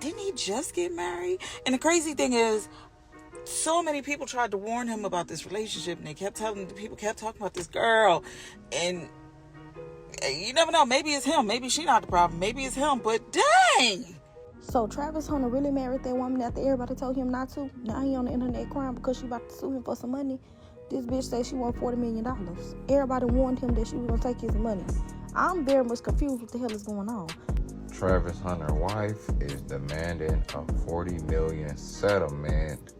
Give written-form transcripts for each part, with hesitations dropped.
didn't he just get married? And the crazy thing is, so many people tried to warn him about this relationship, and people kept talking about this girl, and you never know, maybe it's him, maybe she not the problem, maybe it's him, but dang! So Travis Hunter really married that woman after everybody told him not to? Now he on the internet crying because she about to sue him for some money? This bitch said she won $40 million. Everybody warned him that she was going to take his money. I'm very much confused what the hell is going on. Travis Hunter's wife is demanding a $40 million settlement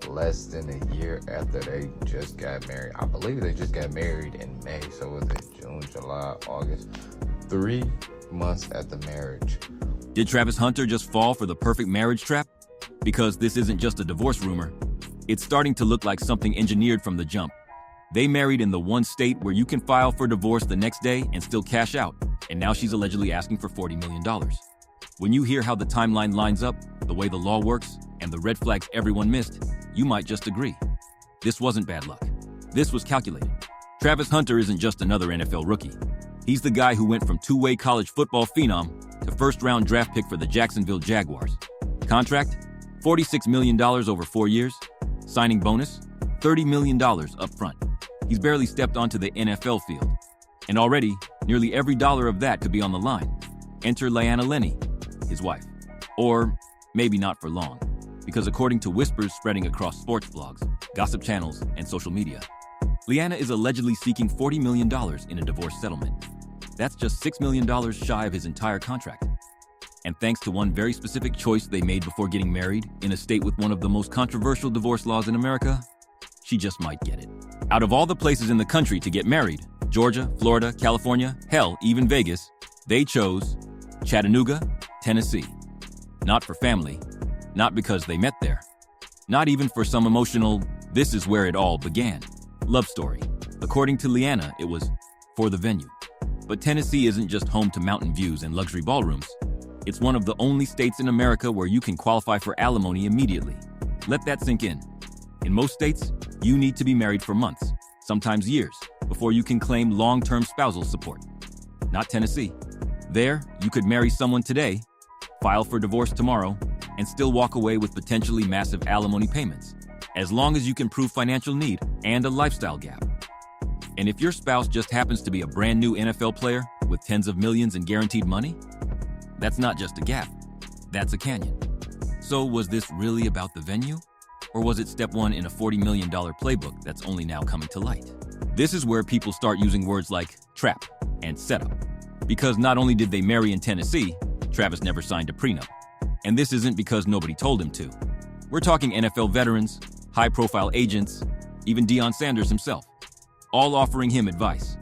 less than a year after they just got married. I believe they just got married in May, so was it June, July, August? 3 months after marriage. Did Travis Hunter just fall for the perfect marriage trap? Because this isn't just a divorce rumor. It's starting to look like something engineered from the jump. They married in the one state where you can file for divorce the next day and still cash out, and now she's allegedly asking for $40 million. When you hear how the timeline lines up, the way the law works, and the red flags everyone missed, you might just agree. This wasn't bad luck. This was calculated. Travis Hunter isn't just another NFL rookie. He's the guy who went from two-way college football phenom to first-round draft pick for the Jacksonville Jaguars. Contract, $46 million over 4 years. Signing bonus, $30 million up front. He's barely stepped onto the NFL field. And already, nearly every dollar of that could be on the line. Enter Lyanna Lenny, his wife. Or maybe not for long, because according to whispers spreading across sports blogs, gossip channels, and social media, Lyanna is allegedly seeking $40 million in a divorce settlement. That's just $6 million shy of his entire contract. And thanks to one very specific choice they made before getting married in a state with one of the most controversial divorce laws in America, she just might get it. Out of all the places in the country to get married, Georgia, Florida, California, hell, even Vegas, they chose Chattanooga, Tennessee. Not for family, not because they met there, not even for some emotional, this is where it all began, love story. According to Lyanna, it was for the venue. But Tennessee isn't just home to mountain views and luxury ballrooms. It's one of the only states in America where you can qualify for alimony immediately. Let that sink in. In most states, you need to be married for months, sometimes years, before you can claim long-term spousal support. Not Tennessee. There, you could marry someone today, file for divorce tomorrow, and still walk away with potentially massive alimony payments, as long as you can prove financial need and a lifestyle gap. And if your spouse just happens to be a brand new NFL player with tens of millions in guaranteed money, that's not just a gap, that's a canyon. So was this really about the venue? Or was it step one in a $40 million playbook that's only now coming to light? This is where people start using words like trap and setup. Because not only did they marry in Tennessee, Travis never signed a prenup. And this isn't because nobody told him to. We're talking NFL veterans, high-profile agents, even Deion Sanders himself, all offering him advice.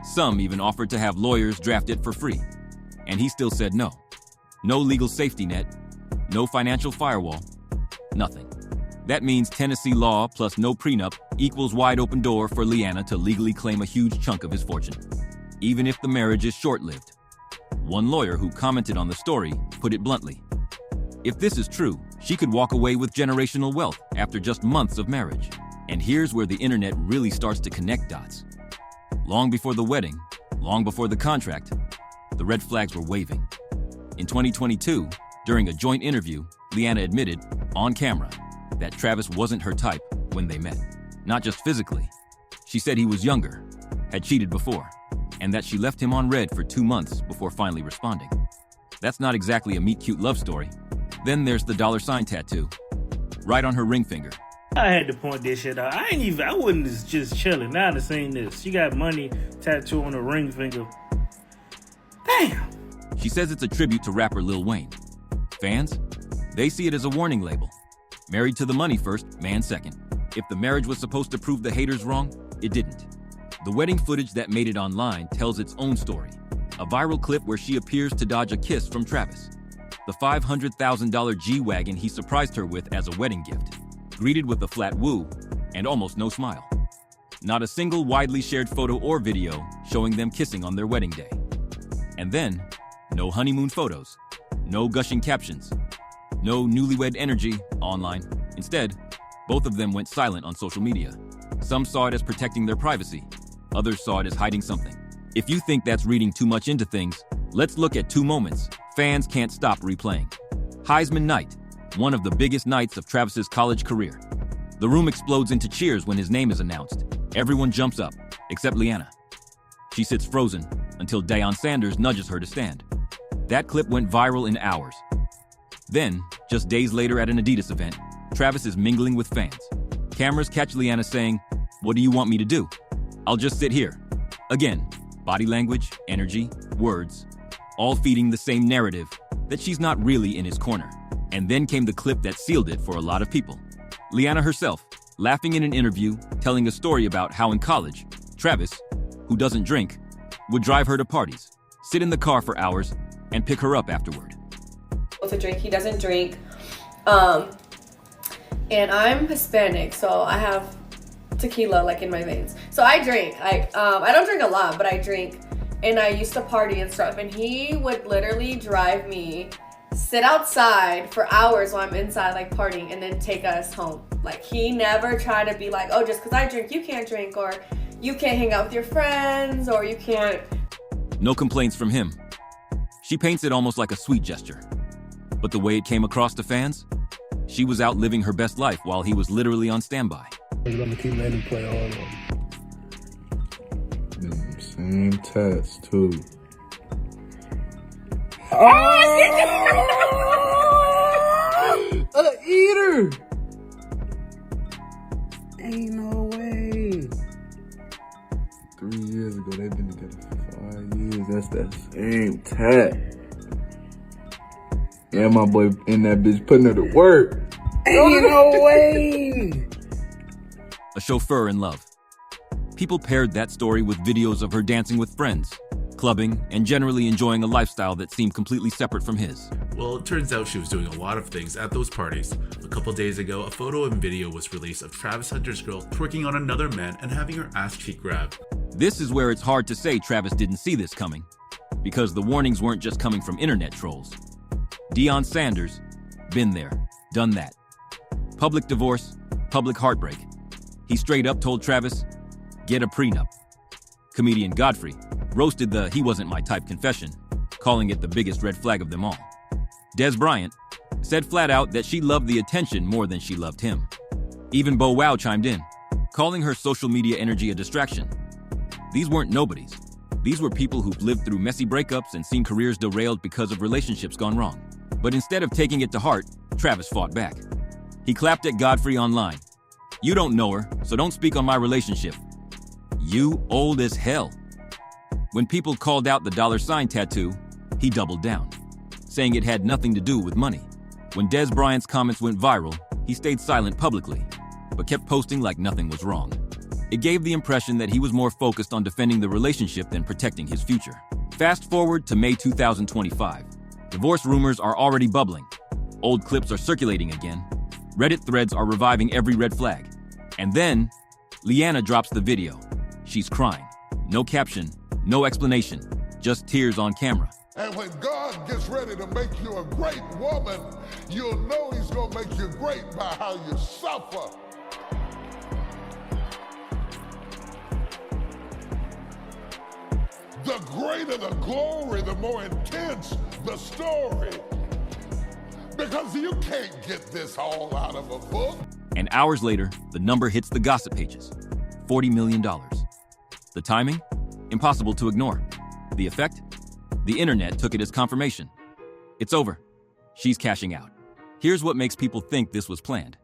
Some even offered to have lawyers draft it for free. And he still said no. No legal safety net, no financial firewall, nothing. That means Tennessee law plus no prenup equals wide open door for Lyanna to legally claim a huge chunk of his fortune, even if the marriage is short-lived. One lawyer who commented on the story put it bluntly. If this is true, she could walk away with generational wealth after just months of marriage. And here's where the internet really starts to connect dots. Long before the wedding, long before the contract, the red flags were waving. In 2022, during a joint interview, Lyanna admitted, on camera, that Travis wasn't her type when they met. Not just physically. She said he was younger, had cheated before, and that she left him on red for 2 months before finally responding. That's not exactly a meet-cute love story. Then there's the $ tattoo, right on her ring finger. I had to point this shit out. I wasn't just chilling. Now I seen this. She got money tattoo on her ring finger. Damn. She says it's a tribute to rapper Lil Wayne. Fans? They see it as a warning label. Married to the money first, man second. If the marriage was supposed to prove the haters wrong, it didn't. The wedding footage that made it online tells its own story. A viral clip where she appears to dodge a kiss from Travis. The $500,000 G-Wagon he surprised her with as a wedding gift. Greeted with a flat woo and almost no smile. Not a single widely shared photo or video showing them kissing on their wedding day. And then, no honeymoon photos, no gushing captions, no newlywed energy online. Instead, both of them went silent on social media. Some saw it as protecting their privacy. Others saw it as hiding something. If you think that's reading too much into things, let's look at 2 moments fans can't stop replaying. Heisman night, one of the biggest nights of Travis's college career. The room explodes into cheers when his name is announced. Everyone jumps up, except Lyanna. She sits frozen until Deion Sanders nudges her to stand. That clip went viral in hours. Then, just days later at an Adidas event, Travis is mingling with fans. Cameras catch Lyanna saying, "What do you want me to do? I'll just sit here." Again, body language, energy, words, all feeding the same narrative that she's not really in his corner. And then came the clip that sealed it for a lot of people. Lyanna herself, laughing in an interview, telling a story about how in college, Travis, who doesn't drink, would drive her to parties, sit in the car for hours, and pick her up afterward. To drink, he doesn't drink. And I'm Hispanic, so I have tequila like in my veins. So I drink. I don't drink a lot, but I drink. And I used to party and stuff. And he would literally drive me, sit outside for hours while I'm inside like partying, and then take us home. Like, he never tried to be like, oh, just because I drink, you can't drink, or you can't hang out with your friends, or you can't. No complaints from him. She paints it almost like a sweet gesture. But the way it came across to fans, she was out living her best life while he was literally on standby. I'm gonna keep letting him play all of them. Same tats too. A eater! Ain't no way. 3 years ago, they've been together for 5 years. That's that same tat. Yeah, my boy in that bitch putting her to work. Ain't no way. A chauffeur in love. People paired that story with videos of her dancing with friends, clubbing, and generally enjoying a lifestyle that seemed completely separate from his. Well, it turns out she was doing a lot of things at those parties. A couple days ago, a photo and video was released of Travis Hunter's girl twerking on another man and having her ass cheek grabbed. This is where it's hard to say Travis didn't see this coming, because the warnings weren't just coming from internet trolls. Deion Sanders, been there, done that. Public divorce, public heartbreak. He straight up told Travis, get a prenup. Comedian Godfrey roasted the "he wasn't my type" confession, calling it the biggest red flag of them all. Des Bryant said flat out that she loved the attention more than she loved him. Even Bo Wow chimed in, calling her social media energy a distraction. These weren't nobodies. These were people who've lived through messy breakups and seen careers derailed because of relationships gone wrong. But instead of taking it to heart, Travis fought back. He clapped at Godfrey online. "You don't know her, so don't speak on my relationship. You old as hell." When people called out the $sign tattoo, he doubled down, saying it had nothing to do with money. When Des Bryant's comments went viral, he stayed silent publicly, but kept posting like nothing was wrong. It gave the impression that he was more focused on defending the relationship than protecting his future. Fast forward to May 2025. Divorce rumors are already bubbling. Old clips are circulating again. Reddit threads are reviving every red flag. And then, Lyanna drops the video. She's crying. No caption, no explanation, just tears on camera. And when God gets ready to make you a great woman, you'll know he's gonna make you great by how you suffer. The greater the glory, the more intense the story. Because you can't get this all out of a book. And hours later, the number hits the gossip pages. $40 million. The timing? Impossible to ignore. The effect? The internet took it as confirmation. It's over. She's cashing out. Here's what makes people think this was planned.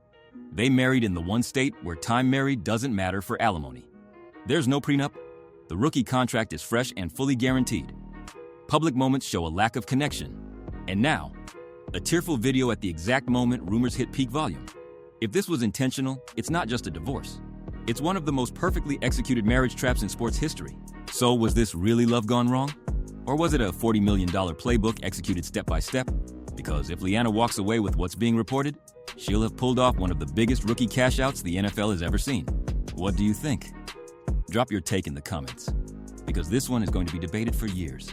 They married in the one state where time married doesn't matter for alimony. There's no prenup. The rookie contract is fresh and fully guaranteed. Public moments show a lack of connection. And now, a tearful video at the exact moment rumors hit peak volume. If this was intentional, it's not just a divorce. It's one of the most perfectly executed marriage traps in sports history. So was this really love gone wrong? Or was it a $40 million playbook executed step by step? Because if Lyanna walks away with what's being reported, she'll have pulled off one of the biggest rookie cash outs the NFL has ever seen. What do you think? Drop your take in the comments, because this one is going to be debated for years.